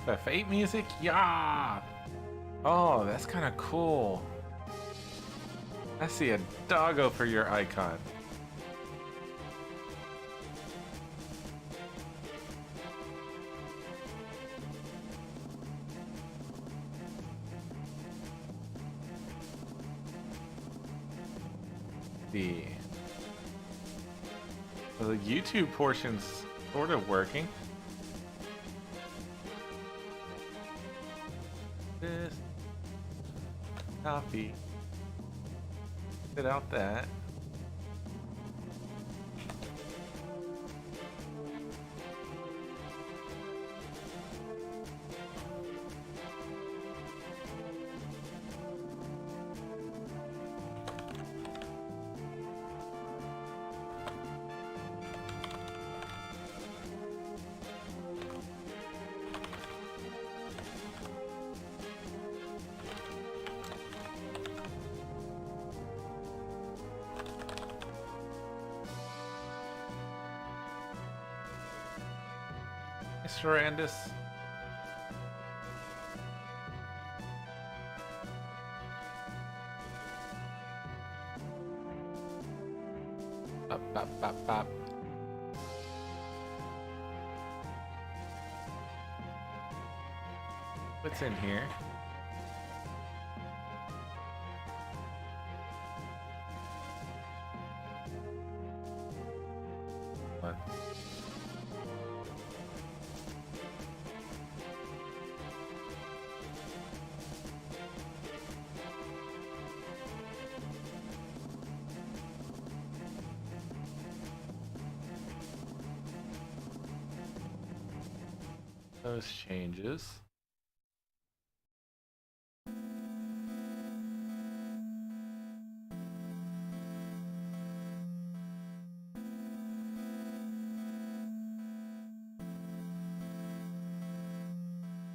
FF8 music? Yeah! Oh, that's kind of cool. I see a doggo for your icon. So the YouTube portion's sort of working. This copy. Spit out that. Horrendous. Bop, bop, bop, bop. What's in here? What? Those changes.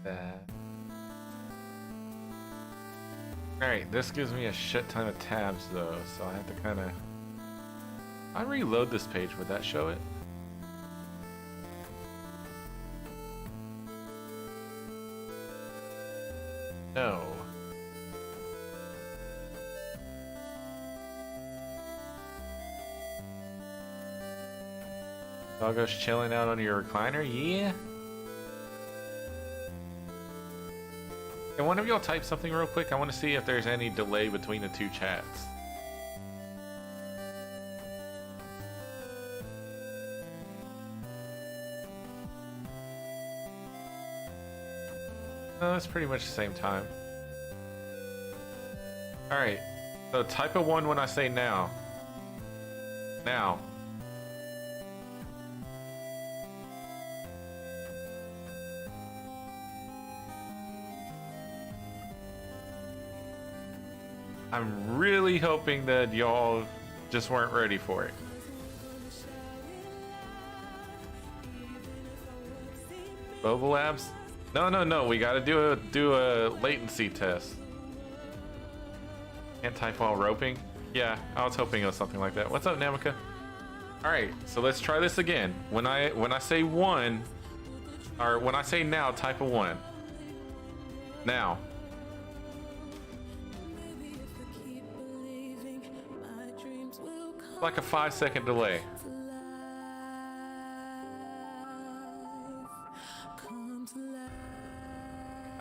That. Alright, this gives me a shit ton of tabs though, so I have to kind of... I reload this page, would that show it? No. Doggo's chilling out on your recliner? Yeah. Can one of y'all type something real quick? I want to see if there's any delay between the two chats. No, it's pretty much the same time. Alright, so type a 1 when I say now. Now. I'm really hoping that y'all just weren't ready for it. Boba Labs? No, we gotta do a latency test. Can't type while roping? Yeah, I was hoping it was something like that. What's up, Namika? Alright, so let's try this again. When I say 1, or when I say now, type a 1. Now. Like a 5-second delay.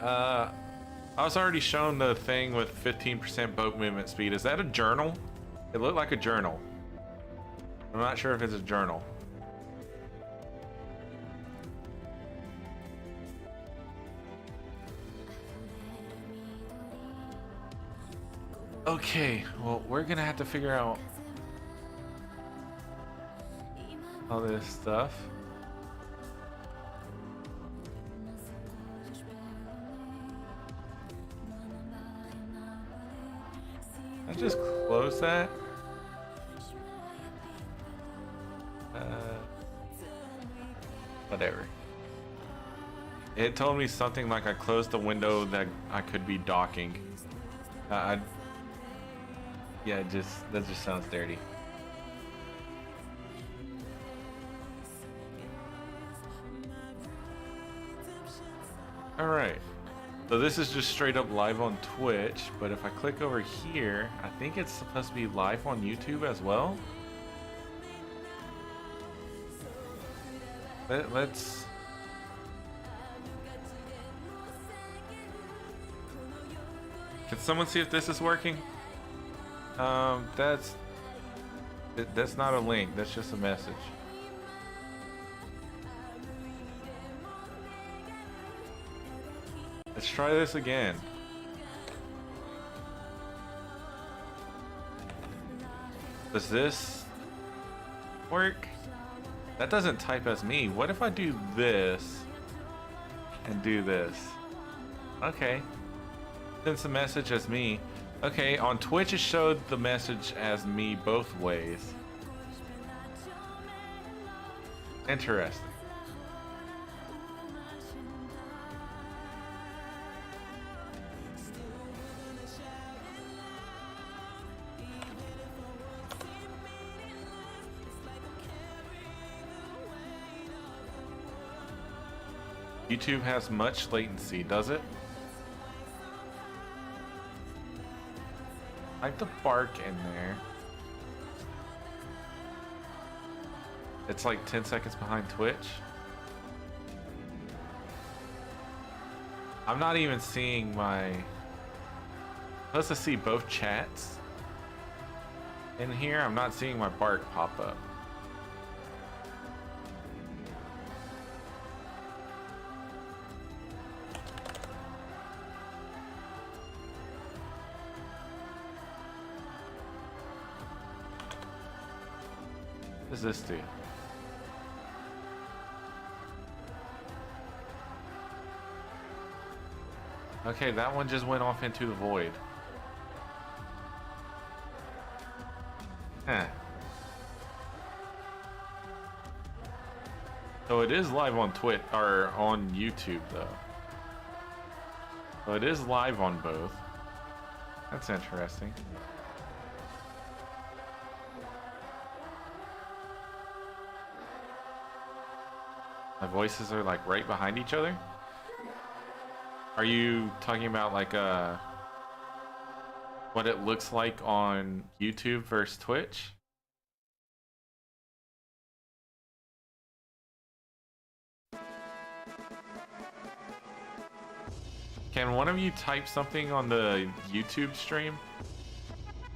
I was already shown the thing with 15% boat movement speed. Is that a journal? It looked like a journal. I'm not sure if it's a journal. Okay, well, we're gonna have to figure out all this stuff. I just close that. Whatever. It told me something like I closed the window that I could be docking. Yeah, that just sounds dirty. All right. So this is just straight up live on Twitch, but if I click over here, I think it's supposed to be live on YouTube as well. Let's... Can someone see if this is working? That's not a link, that's just a message. Let's try this again. Does this work? That doesn't type as me. What if I do this and do this? Okay. Sends the message as me. Okay, on Twitch it showed the message as me both ways. Interesting. YouTube has much latency, does it? Type the bark in there. It's like 10 seconds behind Twitch. I'm not even seeing my... I'm supposed to see both chats in here. I'm not seeing my bark pop up. What does this do? Okay, that one just went off into the void. Huh. So it is live on Twitch or on YouTube though. So it is live on both. That's interesting. My voices are like right behind each other. Are you talking about like what it looks like on YouTube versus Twitch? Can one of you type something on the YouTube stream?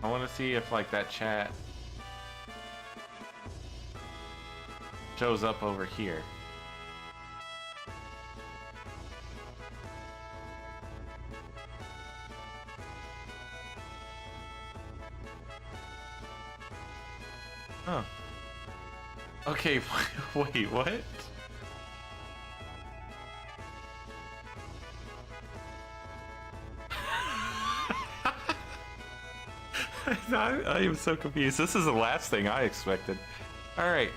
I want to see if like that chat shows up over here. Huh. Okay, wait, what? I am so confused. This is the last thing I expected. Alright,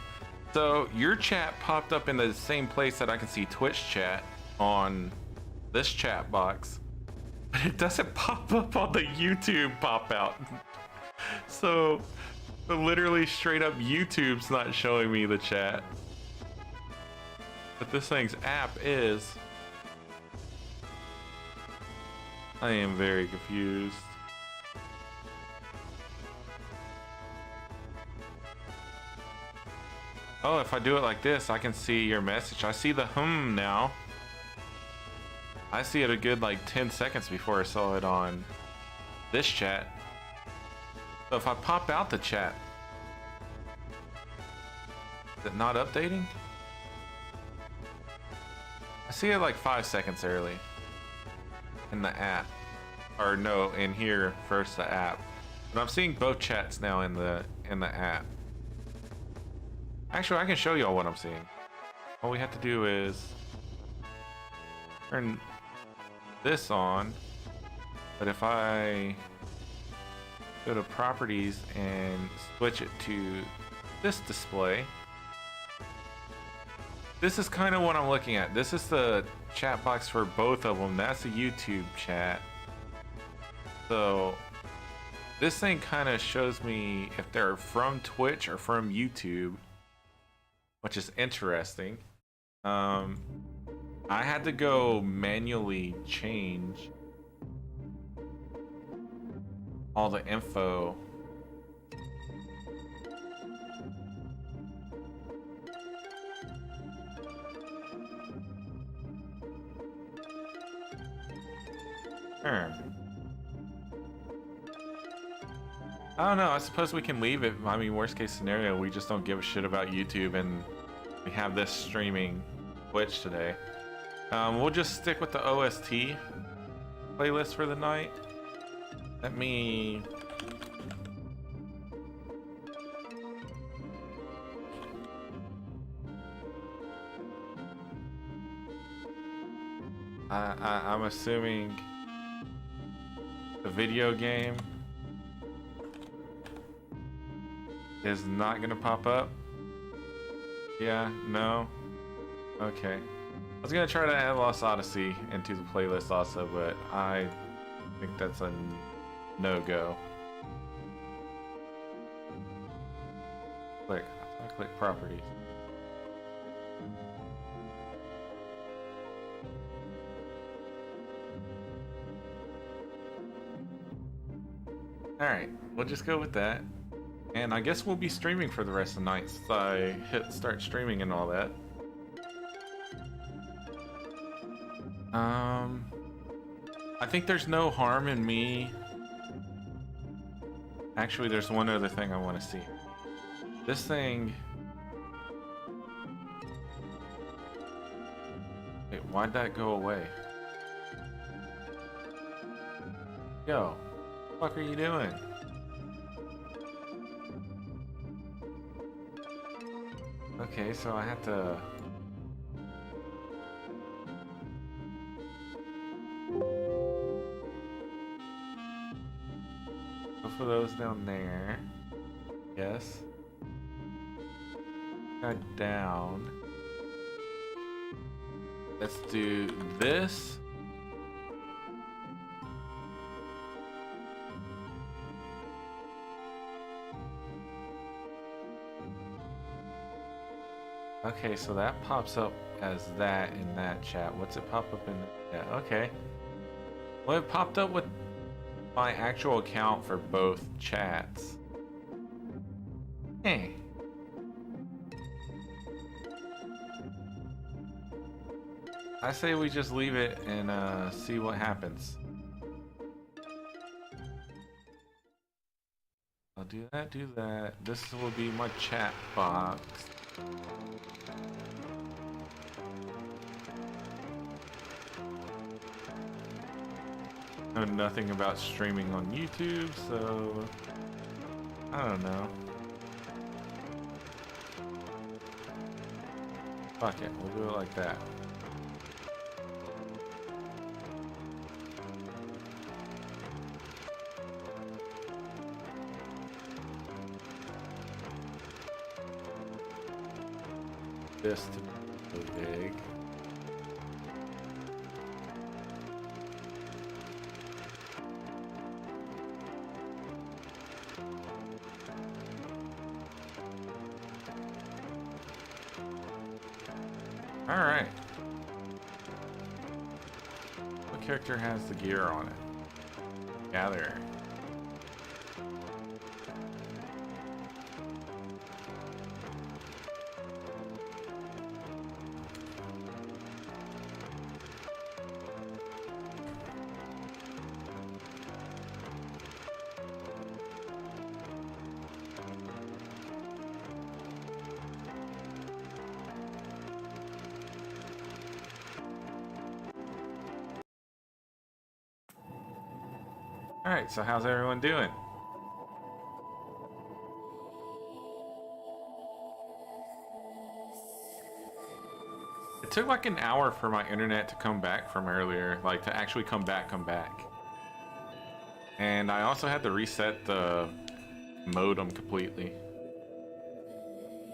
so your chat popped up in the same place that I can see Twitch chat on this chat box, but it doesn't pop up on the YouTube pop out. So literally straight up YouTube's not showing me the chat. But this thing's app is. I am very confused. Oh, if I do it like this, I can see your message. I see the now. I see it a good like 10 seconds before I saw it on this chat. So if I pop out the chat, is it not updating? I see it like 5 seconds early in the app, or no, in here first the app. But I'm seeing both chats now in the app. Actually, I can show y'all what I'm seeing. All we have to do is turn this on. But if I go to properties and switch it to this display, this is kind of what I'm looking at. This is the chat box for both of them. That's the YouTube chat. So this thing kind of shows me if they're from Twitch or from YouTube, which is interesting. I had to go manually change all the info. Sure. I don't know. I suppose we can leave it. I mean, worst case scenario, we just don't give a shit about YouTube and we have this streaming Twitch today. We'll just stick with the OST playlist for the night. Let me... I'm assuming the video game is not gonna pop up. Yeah, no. Okay. I was gonna try to add Lost Odyssey into the playlist also, but I think that's a no-go. Click. I click properties. Alright, we'll just go with that. And I guess we'll be streaming for the rest of the night since I hit start streaming and all that. I think there's no harm in me. Actually, there's one other thing I want to see. This thing... Wait, why'd that go away? Yo, what the fuck are you doing? Okay, so I have to... go for those down there. Yes. Got down. Let's do this. Okay, so that pops up as that in that chat. What's it pop up in? Yeah, okay. Well, it popped up with my actual account for both chats. Hey. I say we just leave it and see what happens. I'll do that, do that. This will be my chat box. Know nothing about streaming on YouTube, so I don't know. Fuck it, we'll do it like that. This to be so big. All right. What character has the gear on it? Gather. Alright, so how's everyone doing? It took like an hour for my internet to come back from earlier, like to actually come back. And I also had to reset the modem completely.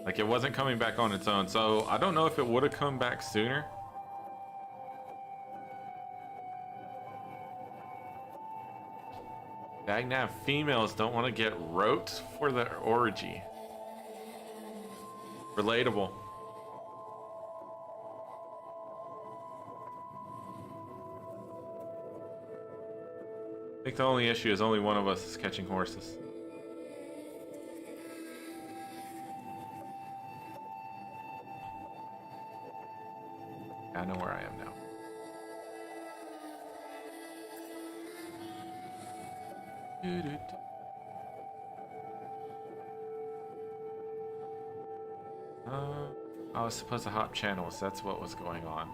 Like it wasn't coming back on its own, so I don't know if it would have come back sooner. Dagnav females don't want to get roped for their orgy. Relatable. I think the only issue is only one of us is catching horses. I know where I am now. I was supposed to hop channels. That's what was going on.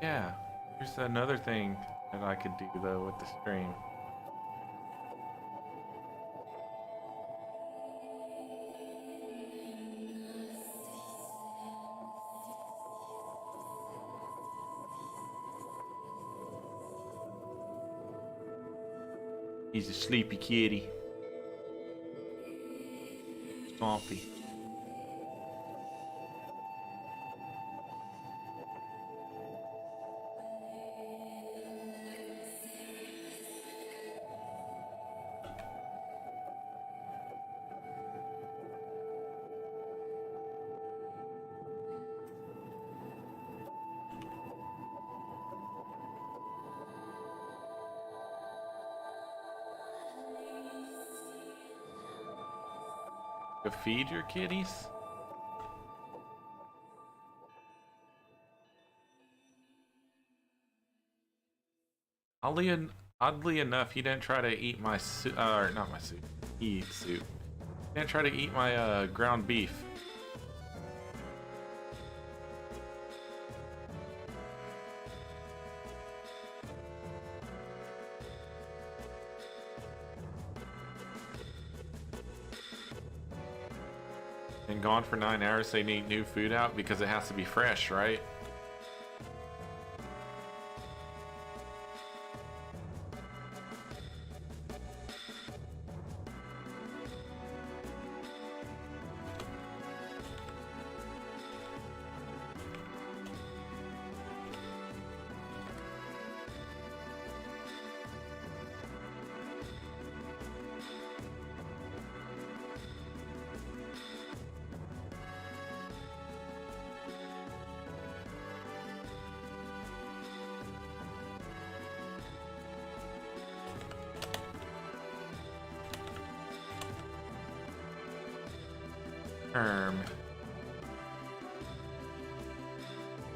Yeah, here's another thing that I could do though with the stream. He's a sleepy kitty. Swampy. To feed your kitties? Oddly enough, he didn't try to eat my soup, or not my soup. He eats soup. He didn't try to eat my ground beef. Been gone for 9 hours. They need new food out because it has to be fresh, right?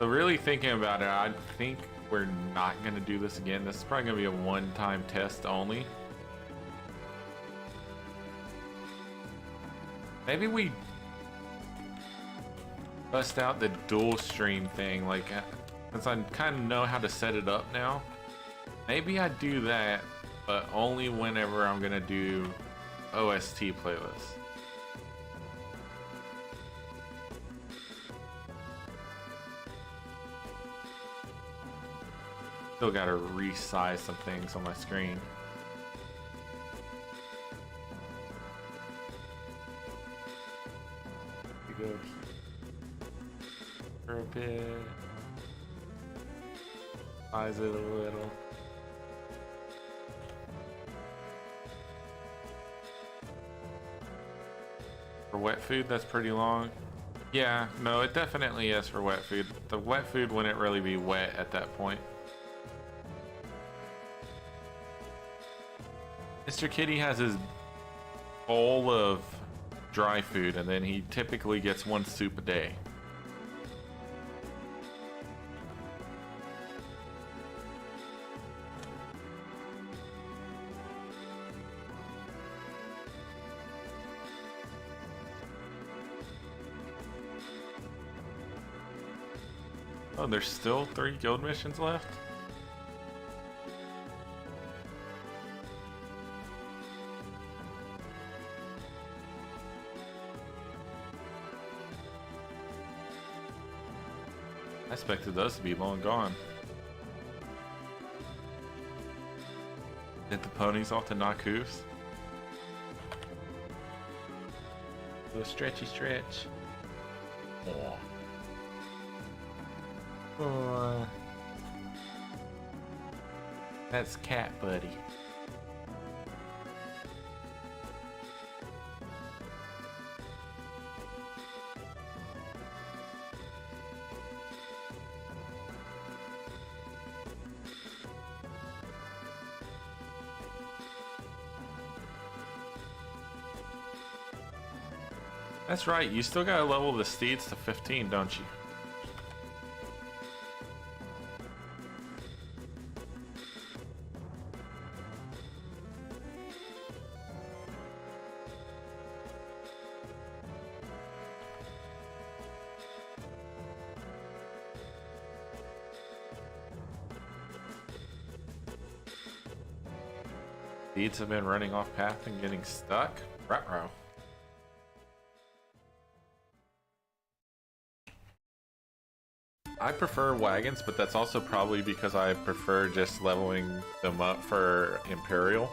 So really thinking about it, I think we're not going to do this again. This is probably going to be a one-time test only. Maybe we bust out the dual stream thing, like, since I kind of know how to set it up now. Maybe I do that, but only whenever I'm going to do OST playlists. Still gotta resize some things on my screen. We go for a bit. Size it a little. For wet food, that's pretty long. Yeah, no, it definitely is for wet food. The wet food wouldn't really be wet at that point. Mr. Kitty has his bowl of dry food, and then he typically gets 1 soup a day. Oh, there's still 3 guild missions left? I expected those to be long gone. Get the ponies off the knock hoofs. Do a stretchy stretch. Oh. That's Cat Buddy. That's right, you still gotta level the steeds to 15, don't you? Steeds have been running off path and getting stuck? Ruh-roh. I prefer wagons, but that's also probably because I prefer just leveling them up for Imperial.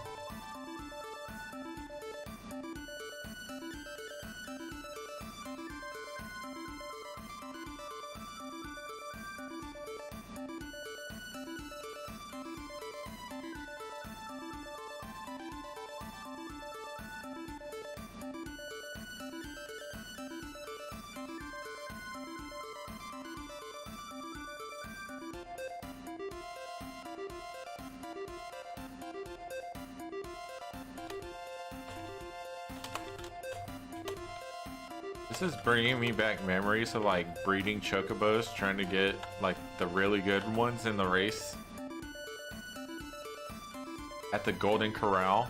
This is bringing me back memories of like breeding chocobos, trying to get like the really good ones in the race at the Golden Corral.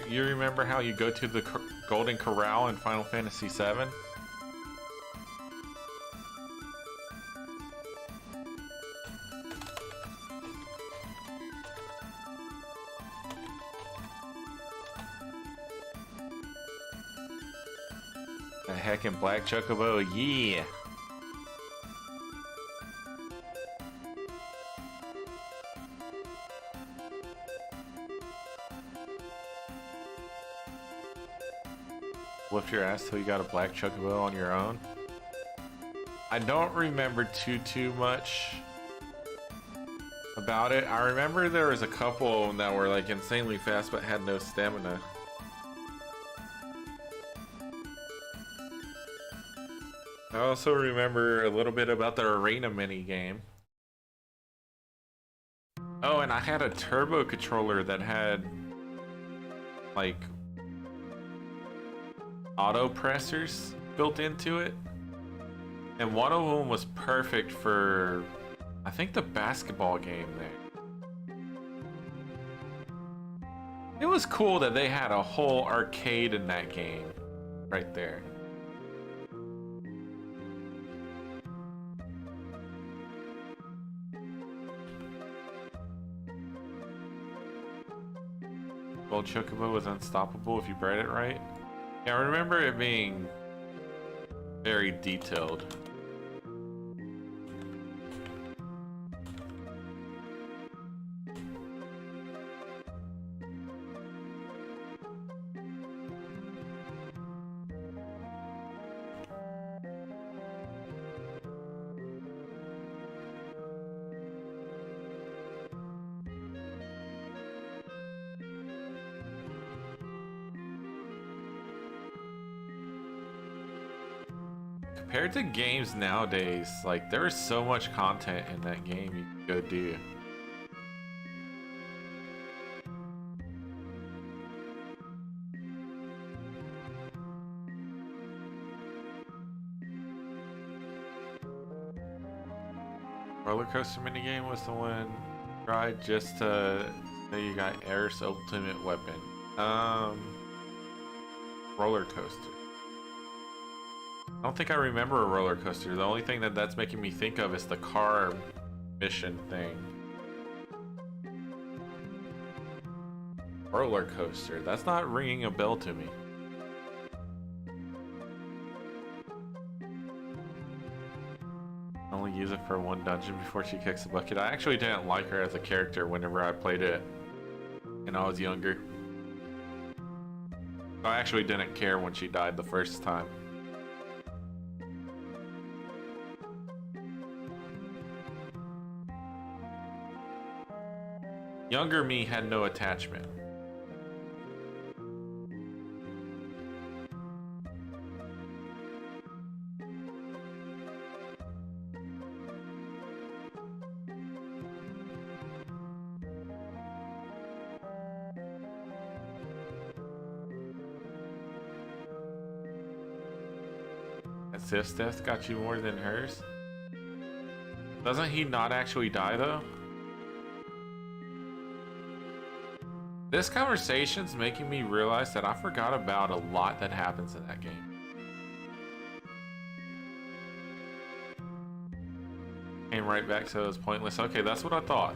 You remember how you go to the Golden Corral in Final Fantasy VII? A heckin' black chocobo, yeah! Whooped your ass till you got a black chocobo on your own? I don't remember too much about it. I remember there was a couple of them that were like insanely fast but had no stamina. I also remember a little bit about the arena mini game. Oh, and I had a turbo controller that had like auto pressers built into it, and one of them was perfect for, I think, the basketball game there. It was cool that they had a whole arcade in that game right there. Gold Chocobo was unstoppable if you bred it right. Yeah, I remember it being very detailed. Compared to games nowadays, like, there is so much content in that game you can go do. Roller coaster minigame was the one tried just to say you got Air's ultimate weapon. Roller coaster. I don't think I remember a roller coaster. The only thing that's making me think of is the car mission thing. Roller coaster. That's not ringing a bell to me. I only use it for one dungeon before she kicks the bucket. I actually didn't like her as a character whenever I played it when I was younger. I actually didn't care when she died the first time. Younger me had no attachment. His death got you more than hers? Doesn't he not actually die though? This conversation's making me realize that I forgot about a lot that happens in that game. Came right back, so it was pointless. Okay, that's what I thought.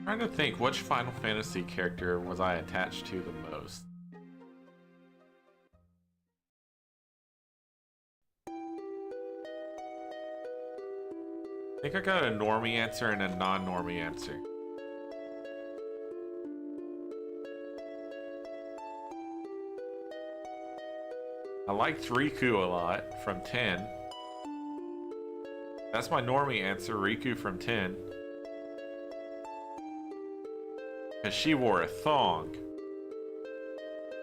Trying to think, which Final Fantasy character was I attached to the most? I think I got a normie answer and a non-normie answer. I liked Riku a lot from 10. That's my normie answer, Riku from 10. Because she wore a thong.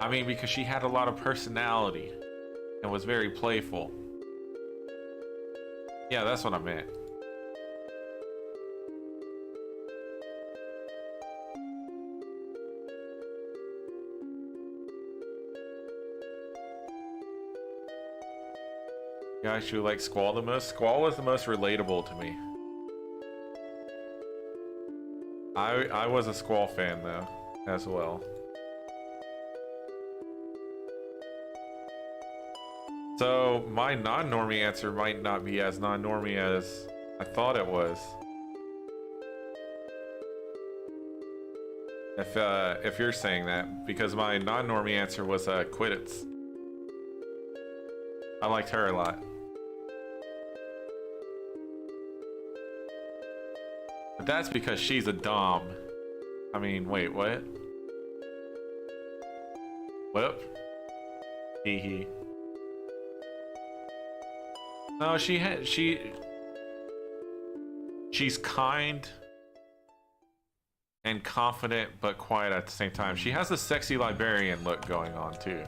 I mean, because she had a lot of personality and was very playful. Yeah, that's what I meant. Guys, you like Squall the most? Squall was the most relatable to me. I was a Squall fan though, as well. So my non-normie answer might not be as non-normie as I thought it was. If you're saying that, because my non-normie answer was Quidditch. I liked her a lot. But that's because she's a dom. I mean, wait, what? Whoop. Hee hee. No, she's kind and confident, but quiet at the same time. She has a sexy librarian look going on too.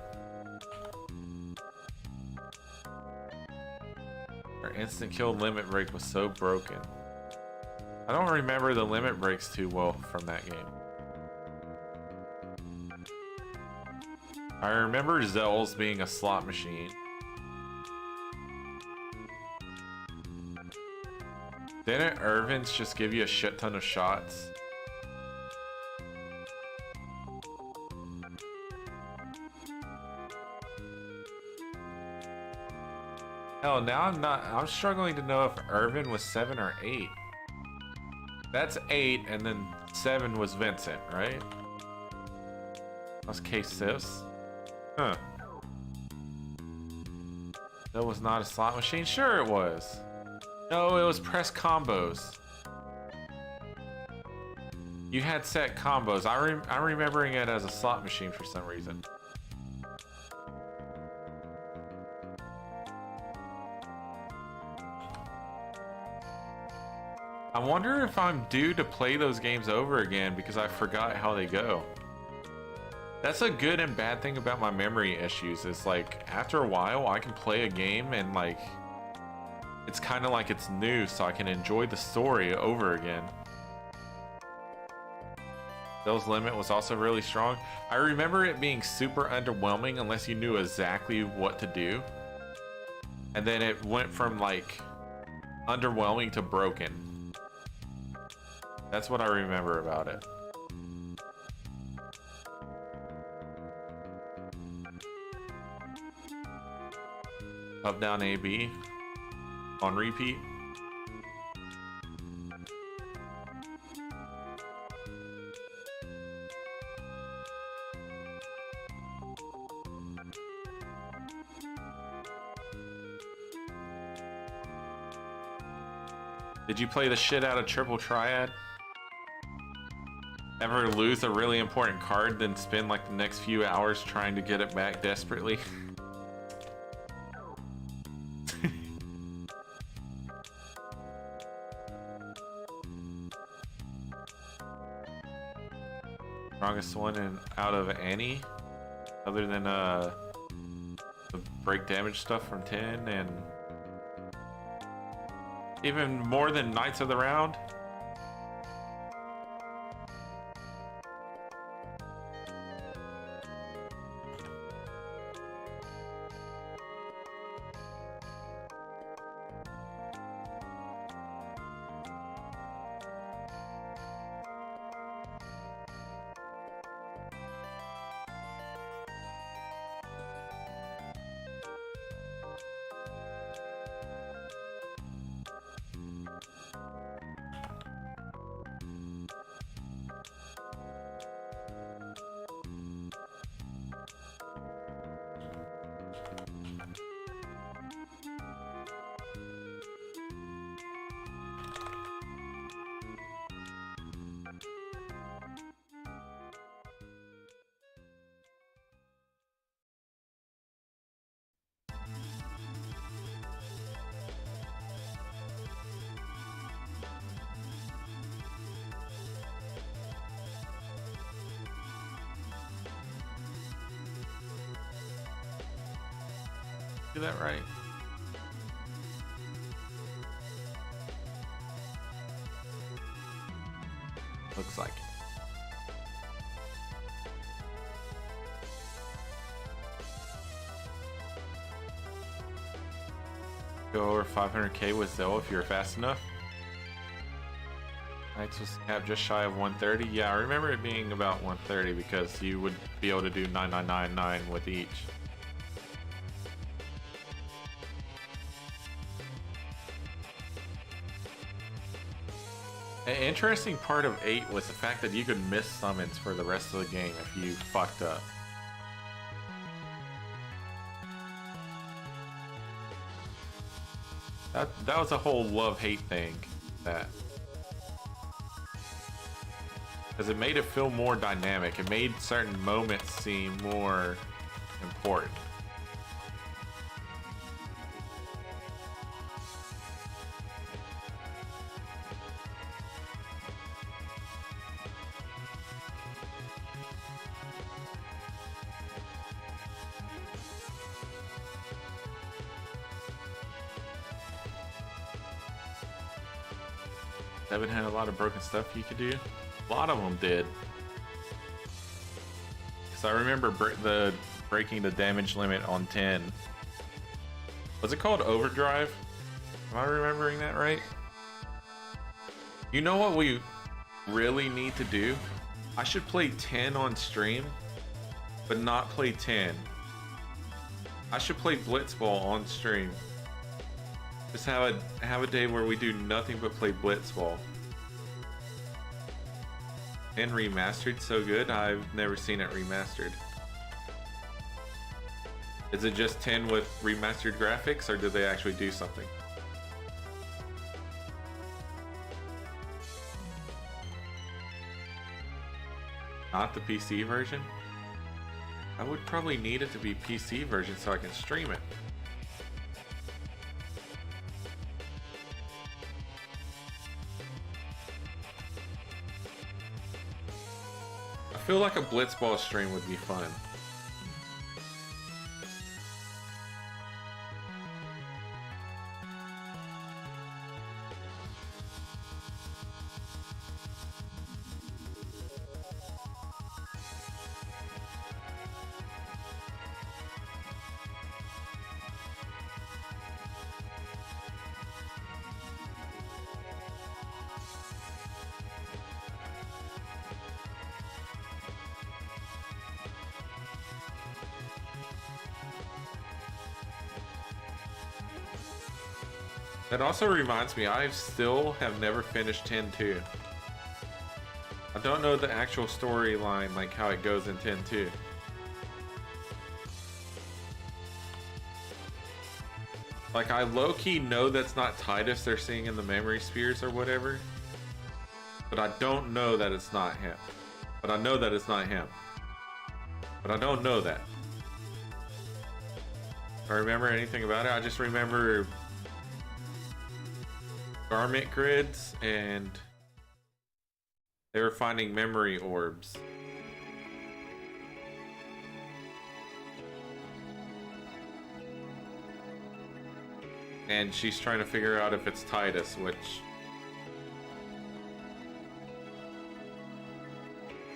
Her instant kill limit break was so broken. I don't remember the limit breaks too well from that game. I remember Zell's being a slot machine. Didn't Irvin's just give you a shit ton of shots? Hell, now I'm struggling to know if Irvin was 7 or 8. That's 8, and then 7 was Vincent, right? That was K6. Huh. That was not a slot machine? Sure it was. No, it was press combos. You had set combos. I'm remembering it as a slot machine for some reason. I wonder if I'm due to play those games over again because I forgot how they go. That's a good and bad thing about my memory issues. Is like after a while I can play a game and like it's kind of like it's new, so I can enjoy the story over again. Bill's limit was also really strong. I remember it being super underwhelming unless you knew exactly what to do. And then it went from like underwhelming to broken. That's what I remember about it. Up, down, A, B. On repeat. Did you play the shit out of Triple Triad? Ever lose a really important card, then spend like the next few hours trying to get it back desperately? Strongest one out of any, other than the break damage stuff from 10, and even more than Knights of the Round. Do that right. Looks like it. Go over 500k with Zell if you're fast enough. Knights was capped just shy of 130. Yeah, I remember it being about 130 because you would be able to do 9999 with each. An interesting part of 8 was the fact that you could miss summons for the rest of the game if you fucked up. That was a whole love-hate thing, that. Because it made it feel more dynamic. It made certain moments seem more important. Seven had a lot of broken stuff you could do. A lot of them did. Because I remember breaking the damage limit on 10. Was it called Overdrive? Am I remembering that right? You know what we really need to do? I should play 10 on stream, but not play 10. I should play Blitzball on stream. Just have a day where we do nothing but play Blitzball. And remastered, so good. I've never seen it remastered. Is it just 10 with remastered graphics, or do they actually do something? Not the PC version? I would probably need it to be PC version so I can stream it. I feel like a Blitzball stream would be fun. That also reminds me, I still have never finished 10-2. I don't know the actual storyline, like how it goes in 10-2. Like, I low-key know that's not Titus they're seeing in the memory spheres or whatever. But I don't know that it's not him. But I know that it's not him. But I don't know that. Do I remember anything about it? I just remember garment grids and they were finding memory orbs. And she's trying to figure out if it's Titus, which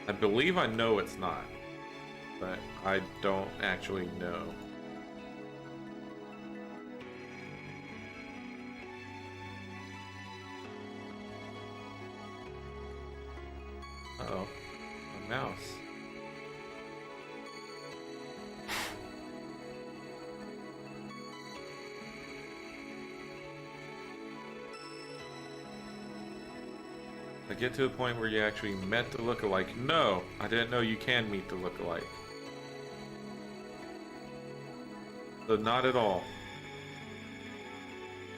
I believe I know it's not, but I don't actually know. Uh-oh, a mouse. I get to the point where you actually met the lookalike. No, I didn't know you can meet the lookalike. So not at all.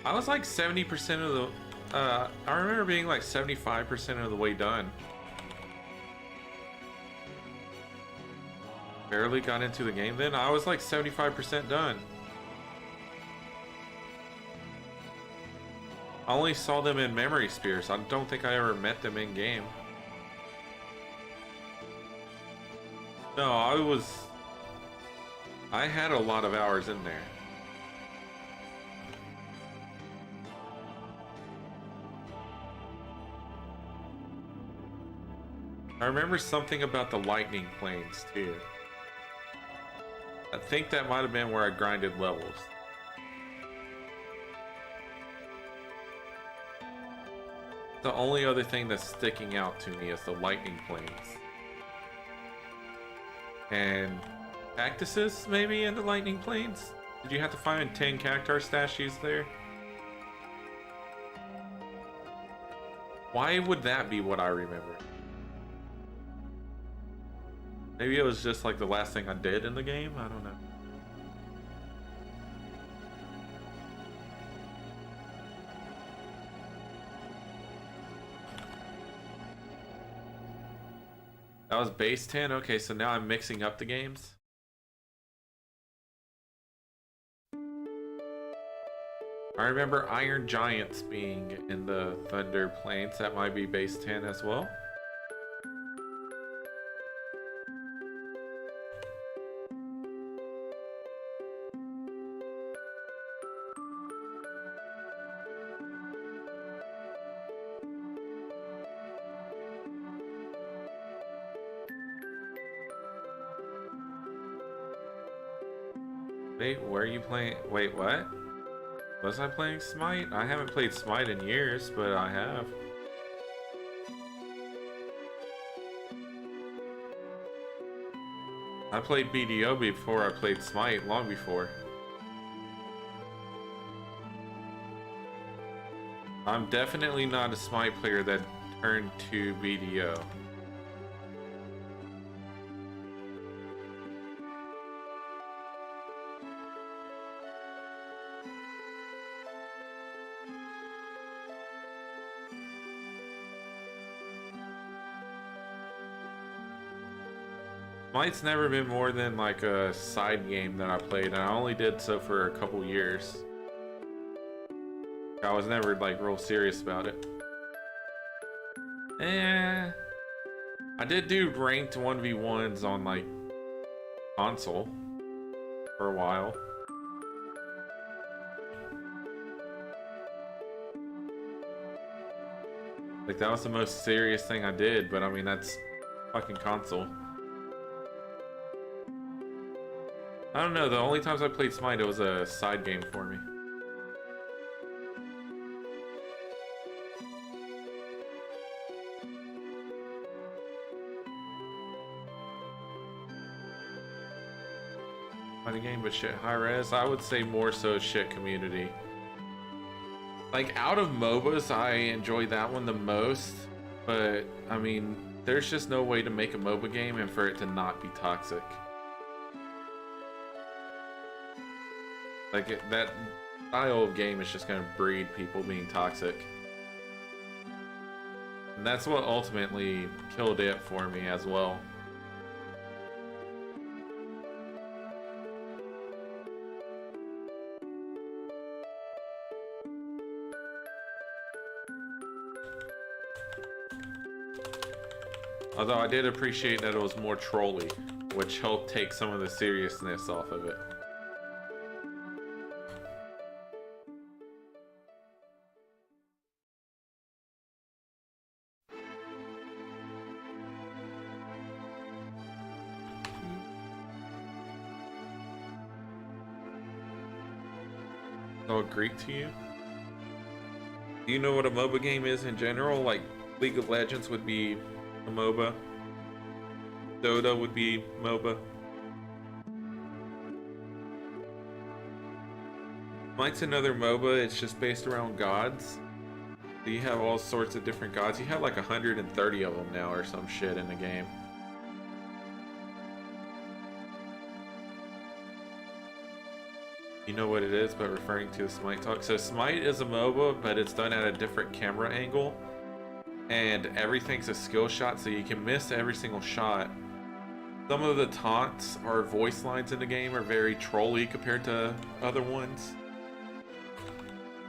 I was like 70% of the... I remember being like 75% of the way done. Barely got into the game then. I was like 75% done. I only saw them in memory spheres. I don't think I ever met them in game. No, I had a lot of hours in there. I remember something about the lightning planes too. I think that might have been where I grinded levels. The only other thing that's sticking out to me is the lightning planes. And cactuses, maybe, in the lightning planes? Did you have to find 10 cactar statues there? Why would that be what I remember? Maybe it was just like the last thing I did in the game? I don't know. That was base 10? Okay, so now I'm mixing up the games. I remember Iron Giants being in the Thunder Plains. That might be base 10 as well. Wait, where are you playing? Wait, what? Was I playing Smite? I haven't played Smite in years, but I have. I played BDO before I played Smite, long before. I'm definitely not a Smite player that turned to BDO. Smite's never been more than like a side game that I played, and I only did so for a couple years. I was never like real serious about it. I did do ranked 1v1s on like console for a while. Like that was the most serious thing I did, but I mean that's fucking console. I don't know, the only times I played Smite, it was a side game for me. Fighting game, but shit high res? I would say more so shit community. Like, out of MOBAs, I enjoy that one the most, but, I mean, there's just no way to make a MOBA game and for it to not be toxic. Like, style of game is just going to breed people being toxic. And that's what ultimately killed it for me as well. Although I did appreciate that it was more trolly, which helped take some of the seriousness off of it. No Greek to you? Do you know what a MOBA game is in general? Like League of Legends would be a MOBA. Dota would be MOBA. Smite's another MOBA, it's just based around gods. So you have all sorts of different gods. You have like 130 of them now or some shit in the game. You know what it is, but referring to the Smite talk. So Smite is a MOBA, but it's done at a different camera angle. And everything's a skill shot, so you can miss every single shot. Some of the taunts or voice lines in the game are very trolly compared to other ones.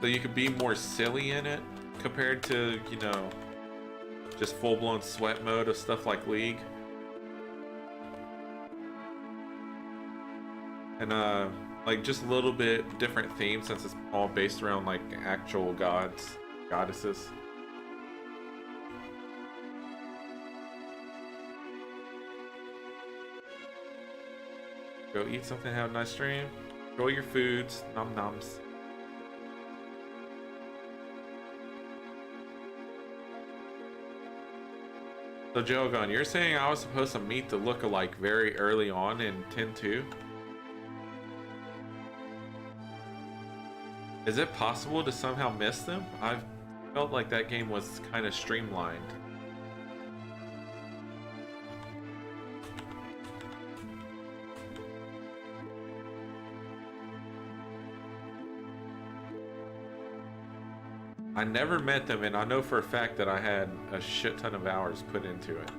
So you could be more silly in it compared to, you know, just full-blown sweat mode of stuff like League. And like just a little bit different theme since it's all based around like actual gods, goddesses. Go eat something, have a nice stream. Enjoy your foods. Nom noms. So Jogon, you're saying I was supposed to meet the lookalike very early on in 10-2? Is it possible to somehow miss them? I've felt like that game was kind of streamlined. I never met them, and I know for a fact that I had a shit ton of hours put into it.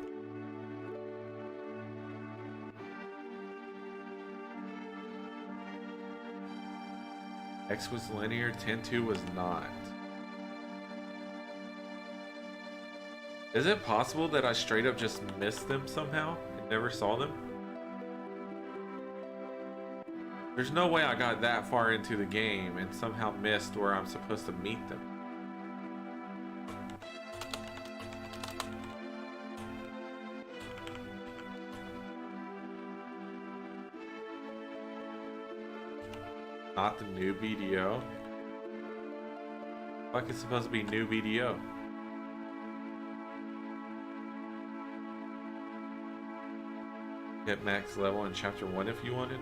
X was linear, 10-2 was not. Is it possible that I straight up just missed them somehow and never saw them? There's no way I got that far into the game and somehow missed where I'm supposed to meet them. Not the new BDO? Like it's supposed to be new BDO. Get max level in chapter 1 if you wanted.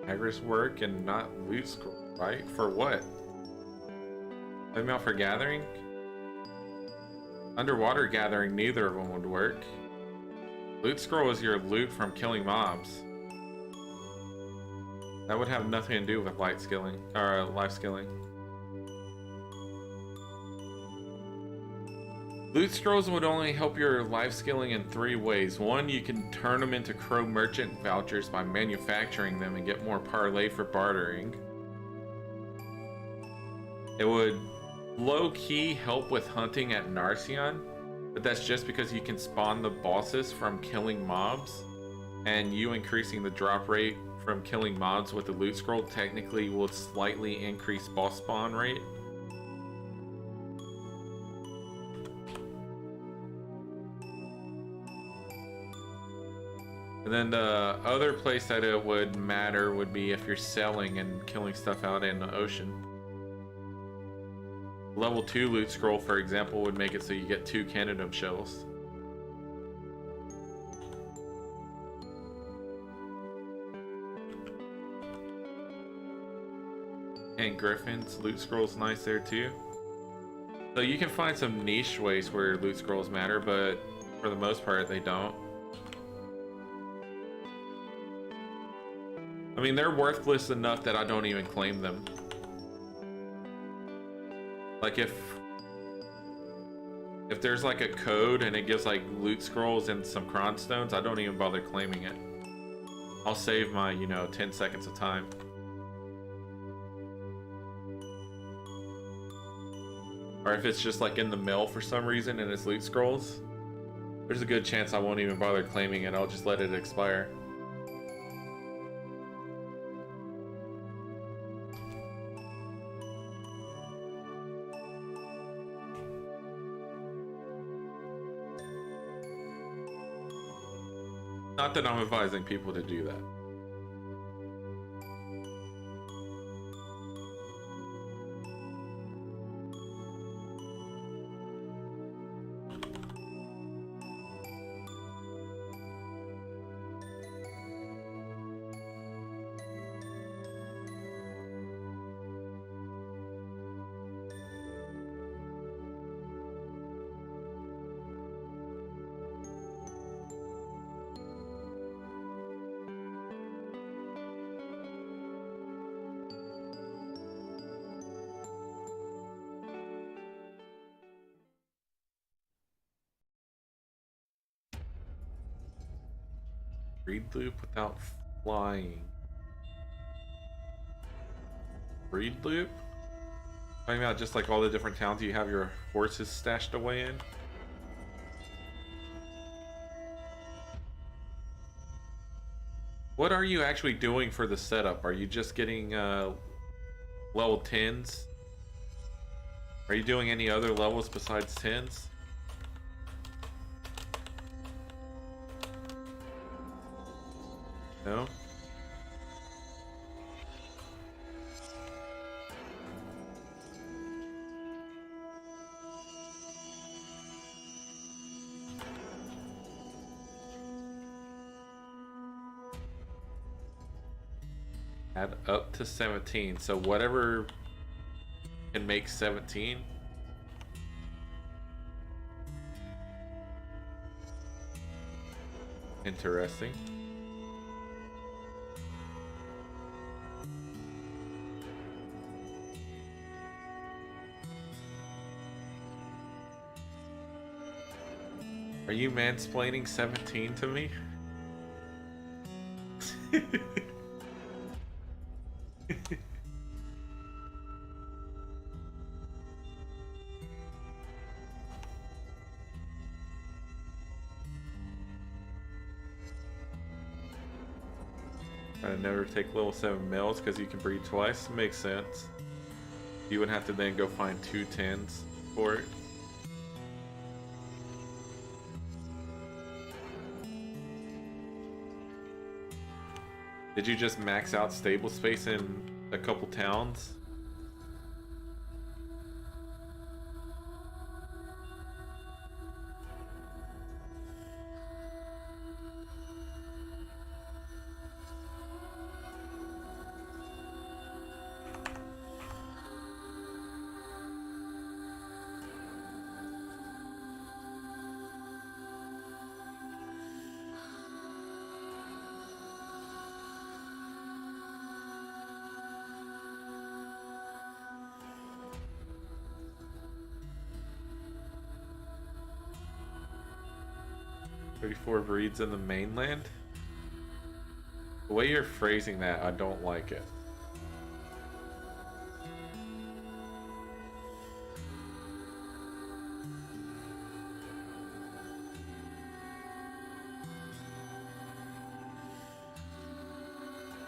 Agris work and not loot scroll, right? For what? Maybe out for gathering? Underwater gathering, neither of them would work. Loot scroll is your loot from killing mobs. That would have nothing to do with light skilling, or life skilling. Loot scrolls would only help your life skilling in 3 ways. 1, you can turn them into Crow merchant vouchers by manufacturing them and get more parlay for bartering. It would low-key help with hunting at Narcion, but that's just because you can spawn the bosses from killing mobs, and you increasing the drop rate from killing mobs with the loot scroll technically will slightly increase boss spawn rate. And then the other place that it would matter would be if you're selling and killing stuff out in the ocean. Level 2 loot scroll, for example, would make it so you get 2 Canadum shells. And Griffin's loot scroll's nice there too. So you can find some niche ways where loot scrolls matter, but for the most part they don't. I mean, they're worthless enough that I don't even claim them. Like if there's like a code and it gives like loot scrolls and some cron stones, I don't even bother claiming it. I'll save my, you know, 10 seconds of time. Or if it's just like in the mail for some reason and it's loot scrolls, there's a good chance I won't even bother claiming it. I'll just let it expire. Not that I'm advising people to do that. Breed loop without flying. Breed loop? Talking about just like all the different towns you have your horses stashed away in? What are you actually doing for the setup? Are you just getting level 10s? Are you doing any other levels besides 10s? No? Add up to 17. So whatever can make 17. Interesting. Are you mansplaining 17 to me? I never take level 7 males because you can breed twice. Makes sense. You would have to then go find 2 10s for it. Did you just max out stable space in a couple towns? 34 breeds in the mainland? The way you're phrasing that, I don't like it.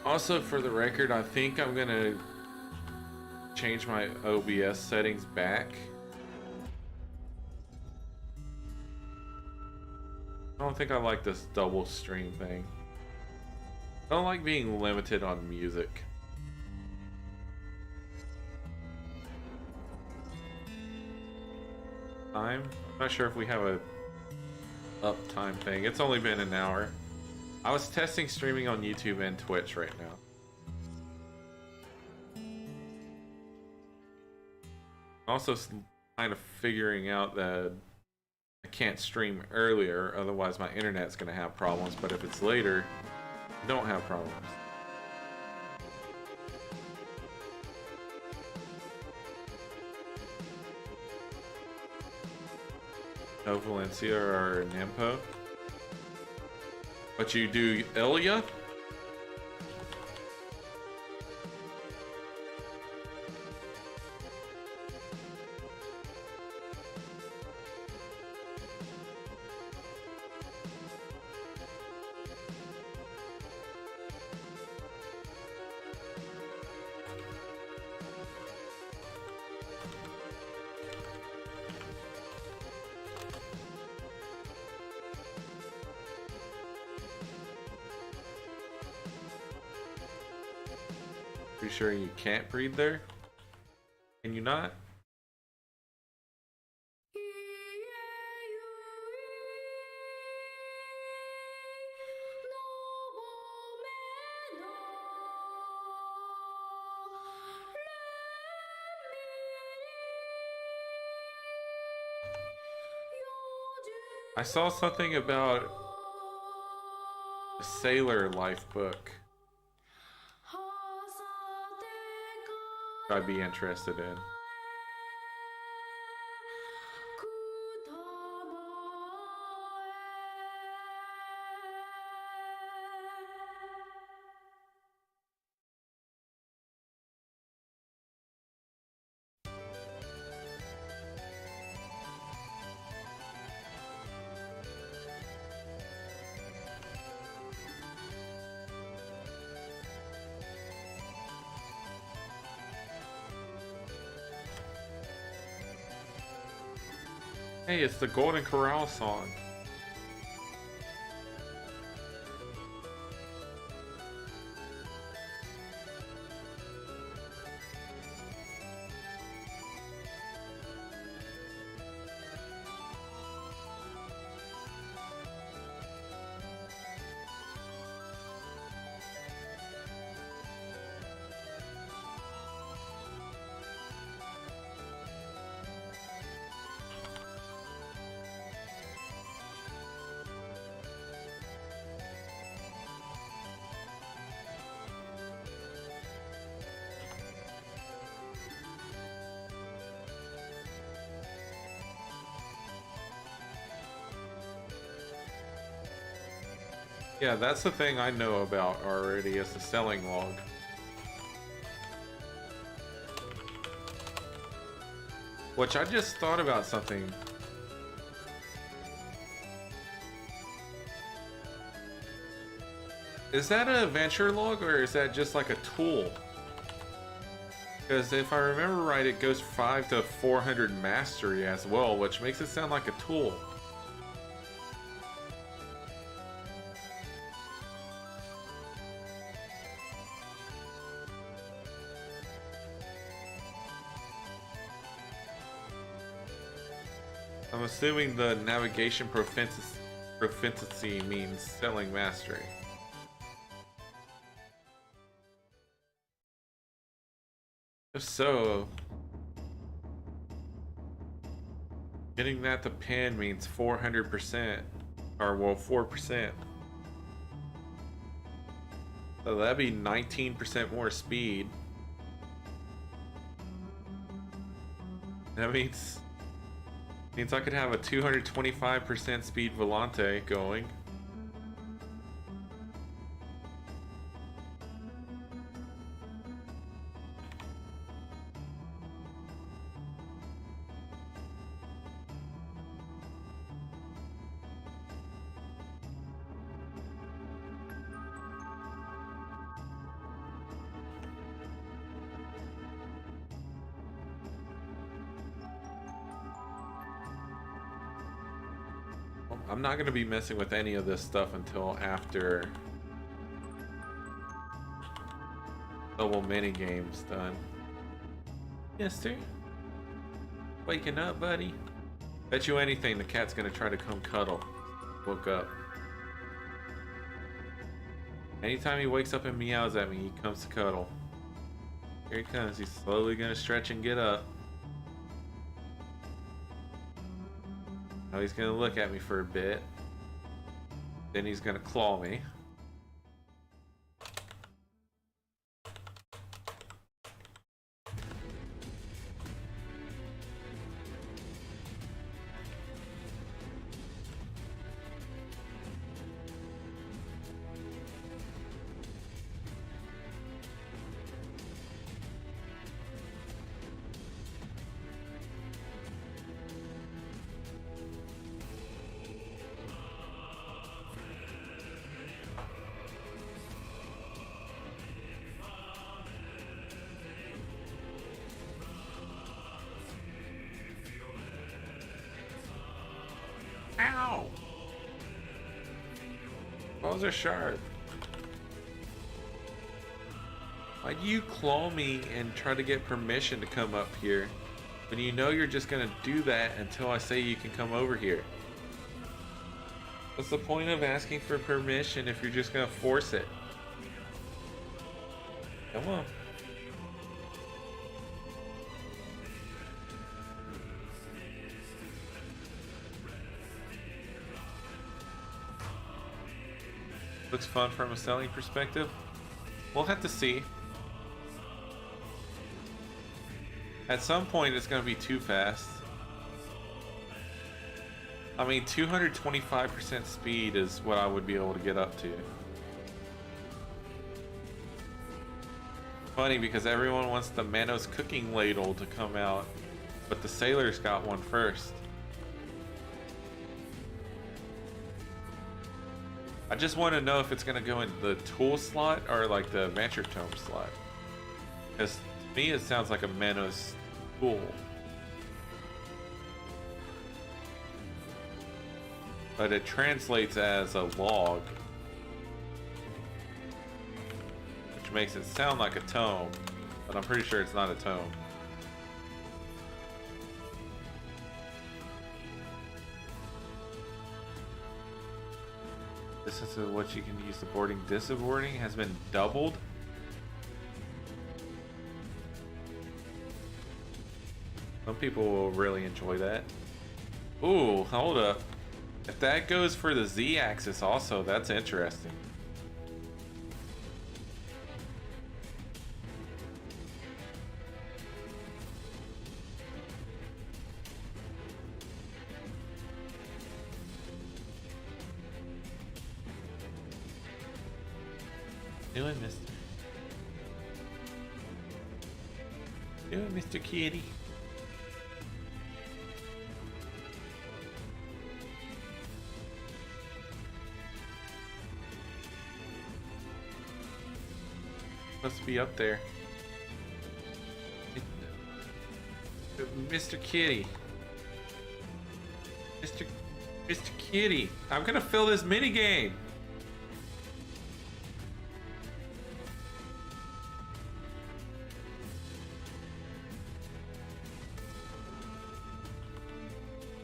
Also, for the record, I think I'm gonna change my OBS settings back. I don't think I like this double stream thing. I don't like being limited on music. I'm not sure if we have a uptime thing. It's only been an hour. I was testing streaming on YouTube and Twitch right now. Also kind of figuring out that I can't stream earlier, otherwise my internet's gonna have problems, but if it's later, I don't have problems. No Valencia or Nampo. But you do Elia? You sure you can't breed there? Can you not? I saw something about a sailor life book I'd be interested in. Hey, it's the Golden Corral song. Yeah, that's the thing I know about already is the selling log. Which I just thought about something. Is that an adventure log or is that just like a tool? Because if I remember right, it goes 5 to 400 mastery as well, which makes it sound like a tool. I'm assuming the navigation proficiency means selling mastery. If so, getting that to pen means 400%, or well, 4%. So that'd be 19% more speed. That means Means I could have a 225% speed volante going. I'm not going to be messing with any of this stuff until after double mini games done. Yes, sir. Waking up, buddy. Bet you anything the cat's going to try to come cuddle. Woke up. Anytime he wakes up and meows at me, he comes to cuddle. Here he comes. He's slowly going to stretch and get up. Now he's gonna look at me for a bit. Then he's gonna claw me. Ow! Balls are sharp. Why do you claw me and try to get permission to come up here when you know you're just gonna do that until I say you can come over here? What's the point of asking for permission if you're just gonna force it? Come on. Looks fun from a selling perspective. We'll have to see. At some point, it's going to be too fast. I mean, 225% speed is what I would be able to get up to. Funny because everyone wants the Manos cooking ladle to come out, but the sailors got one first. I just want to know if it's going to go in the tool slot or like the Adventure Tome slot. Because to me it sounds like a Manos tool. But it translates as a log. Which makes it sound like a tome. But I'm pretty sure it's not a tome. This is what you can use the boarding. Disaboarding has been doubled. Some people will really enjoy that. Ooh, hold up. If that goes for the Z-axis also, that's interesting. Doing, mister. Doing, Mr. Kitty. Supposed to be up there. Mr. Kitty. Mr. Kitty. I'm gonna fill this mini game.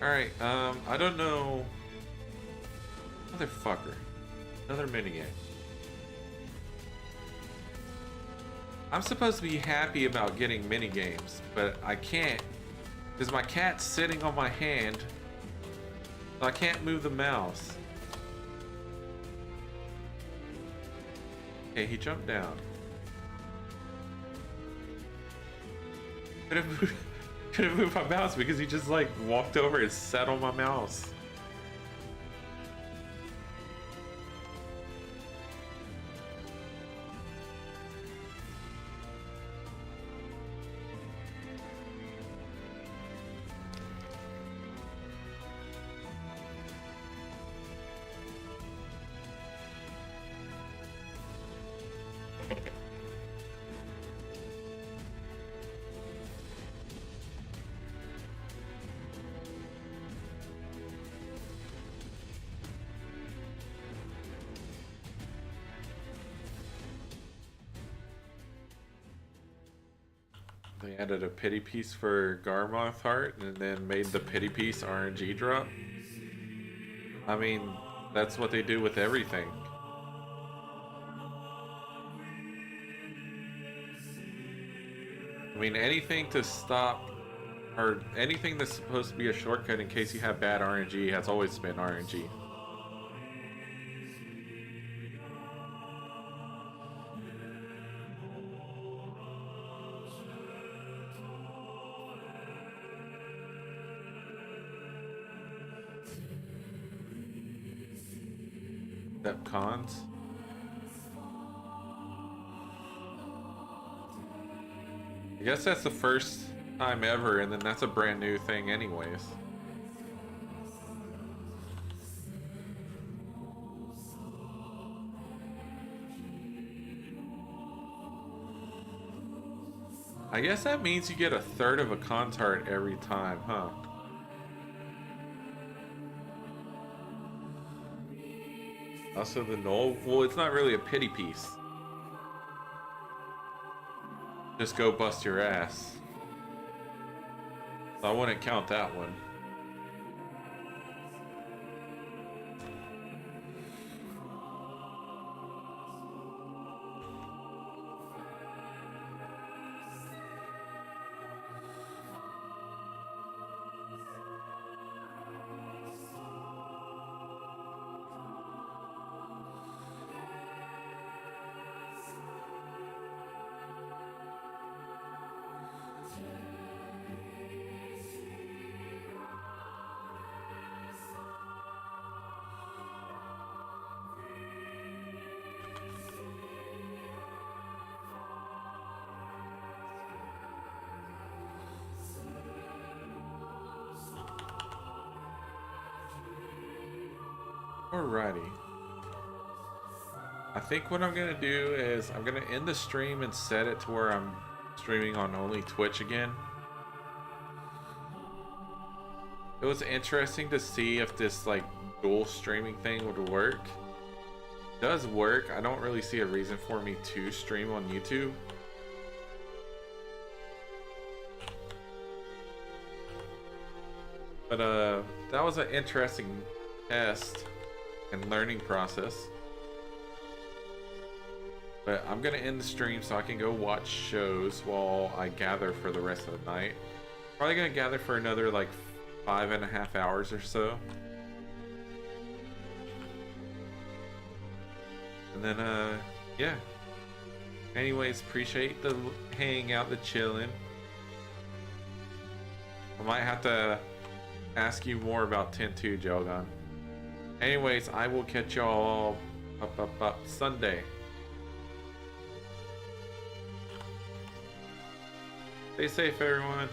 Alright, I don't know. Motherfucker. Another minigame. I'm supposed to be happy about getting minigames, but I can't. Because my cat's sitting on my hand. So I can't move the mouse. Okay, he jumped down. Couldn't move my mouse because he just like walked over and sat on my mouse. They added a pity piece for Garmoth Heart and then made the pity piece RNG drop. I mean, that's what they do with everything. I mean, anything to stop, or anything that's supposed to be a shortcut in case you have bad RNG has always been RNG. Step cons. I guess that's the first time ever, and then that's a brand new thing anyways. I guess that means you get a third of a cons heart every time, huh? Also the null, well, it's not really a pity piece. Just go bust your ass. So I wouldn't count that one. Alrighty. I think what I'm gonna do is I'm gonna end the stream and set it to where I'm streaming on only Twitch again. It was interesting to see if this like dual streaming thing would work. It does work. I don't really see a reason for me to stream on YouTube. But that was an interesting test and learning process. But I'm gonna end the stream so I can go watch shows while I gather for the rest of the night. Probably gonna gather for another like 5.5 hours or so. And then yeah. Anyways, appreciate the hanging out, the chilling. I might have to ask you more about 10-2, Jogan. Anyways, I will catch y'all up Sunday. Stay safe, everyone.